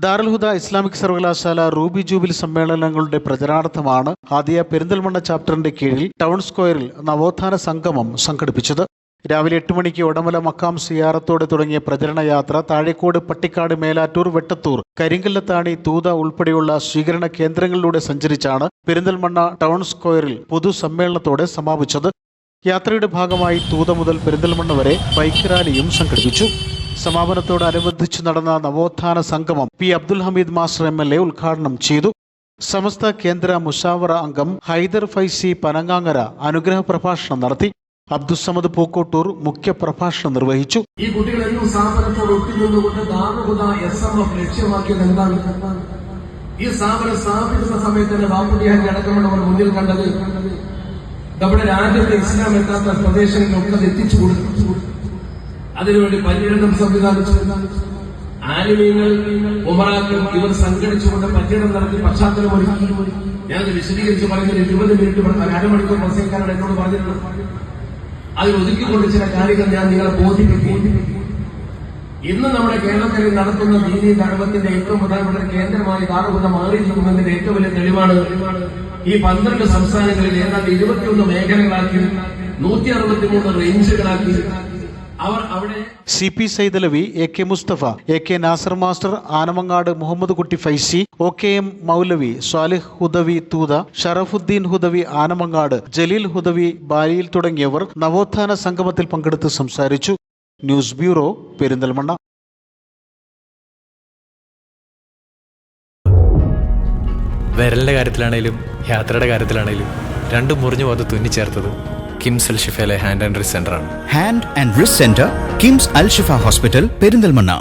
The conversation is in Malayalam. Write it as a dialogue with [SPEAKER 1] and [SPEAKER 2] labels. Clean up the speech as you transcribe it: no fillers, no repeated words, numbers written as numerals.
[SPEAKER 1] ദാറുൽ ഹുദ ഇസ്ലാമിക് സർവകലാശാല റൂബി ജൂബിലി സമ്മേളനങ്ങളുടെ പ്രചരണാർത്ഥമാണ് ഹാദിയ പെരിന്തൽമണ്ണ ചാപ്റ്ററിന്റെ കീഴിൽ ടൗൺ സ്ക്വയറിൽ നവോത്ഥാന സംഗമം സംഘടിപ്പിച്ചത്. രാവിലെ 8 മണിക്ക് ഒടമല മക്കാം സിയാറത്തോടെ തുടങ്ങിയ പ്രചരണ യാത്ര താഴേക്കോട്, പട്ടിക്കാട്, മേലാറ്റൂർ, വെട്ടത്തൂർ, കരിങ്കല്ലത്താണി, തൂത ഉൾപ്പെടെയുള്ള സ്വീകരണ കേന്ദ്രങ്ങളിലൂടെ സഞ്ചരിച്ചാണ് പെരിന്തൽമണ്ണ ടൗൺ സ്ക്വയറിൽ പൊതുസമ്മേളനത്തോടെ സമാപിച്ചത്. യാത്രയുടെ ഭാഗമായി തൂത മുതൽ പെരിന്തൽമണ്ണ വരെ ബൈക്ക് റാലിയും സംഘടിപ്പിച്ചു. സമാപനത്തോടനുബന്ധിച്ച് നടന്ന നവോത്ഥാന സംഗമം P Abdul Hameed master MLA ഉദ്ഘാടനം ചെയ്തു. സമസ്ത കേന്ദ്ര മുഷാവറ അംഗം ഹൈദർ ഫൈസി പനങ്ങാങ്ങര അനുഗ്രഹ പ്രഭാഷണം നടത്തി. അബ്ദുസ്സമദ് പൂക്കോട്ടൂർ മുഖ്യ പ്രഭാഷണം നിർവഹിച്ചു.
[SPEAKER 2] ഈ കുട്ടികളെന്നും സ്ഥാപനത്തോട് ഒത്തുനിന്നുകൊണ്ട് ദാറുൽ ഹുദ SMF ലക്ഷ്യമാക്കിയത് എന്താണ്? ഈ സ്ഥാപനം സ്ഥാപിക്കുന്ന സമയത്ത് തന്നെ ബാപ്പുട്ടിയാക്കി അടക്കമുള്ളവർ മുന്നിൽ കണ്ടത് നമ്മുടെ രാജ്യത്തെ ഇസ്ലാം എത്താത്ത പ്രദേശങ്ങളിലൊക്കെ എത്തിച്ചു കൊടുത്തു. അതിനുവേണ്ടി പര്യടനം സംവിധാനിച്ചു. ആലിമീങ്ങൾ, ഉമറാക്കൾ ഇവർ സംഘടിച്ചുകൊണ്ട് പര്യടനം നടത്തി പശ്ചാത്തലം ഒരുക്കി. ഞാനത് വിശദീകരിച്ച് പറയുന്നത് 20 മിനിറ്റ് അരമണിക്കൂർ പ്രസംഗിക്കാനാണ് എന്നോട് പറഞ്ഞിട്ടുള്ളത്. അതിൽ ഒതുക്കിക്കൊണ്ട് ചില കാര്യങ്ങൾ ഞാൻ നിങ്ങളെ ബോധിപ്പിക്കും. ഇന്ന് നമ്മുടെ കേരളത്തിൽ നടത്തുന്ന ദീനീ ദഅവത്തിന്റെ ഏറ്റവും പ്രധാനപ്പെട്ട കേന്ദ്രമായി ദാറുൽ ഹുദ മാറിയിരിക്കുന്നതിന്റെ ഏറ്റവും വലിയ തെളിവാണ് ഈ 12 സംസ്ഥാനങ്ങളിൽ ഏതാണ്ട് 21 മേഖലകളാക്കി 163 റേഞ്ചുകളാക്കി അവർ അവിടെ
[SPEAKER 1] CP Saidalavi, AK Mustafa, AK Nasar master, Anamangad Muhammad Kutty Faizi, OKM മൗലവി, സ്വാലിഹ് ഹുദവി തൂത, ഷറഫുദ്ദീൻ ഹുദവി ആനമങ്ങാട്, ജലീൽ ഹുദവി ബാലിയിൽ തുടങ്ങിയവർ നവോത്ഥാന സംഗമത്തിൽ പങ്കെടുത്ത് സംസാരിച്ചു. News bureau, Perinthalmanna.
[SPEAKER 3] വിരലിന്റെ കാര്യത്തിലാണേലും യാത്രയുടെ കാര്യത്തിലാണേലും രണ്ടും മുറിഞ്ഞു പോകാതെ തുന്നിച്ചേർത്തത് കിംസ് അൽ ഷിഫയിലെ ഹാൻഡ് ആൻഡ് റിസ്റ്റ് സെന്ററാണ്.
[SPEAKER 4] Hand and wrist centre, KIMS Al Shifa hospital, Perinthalmanna.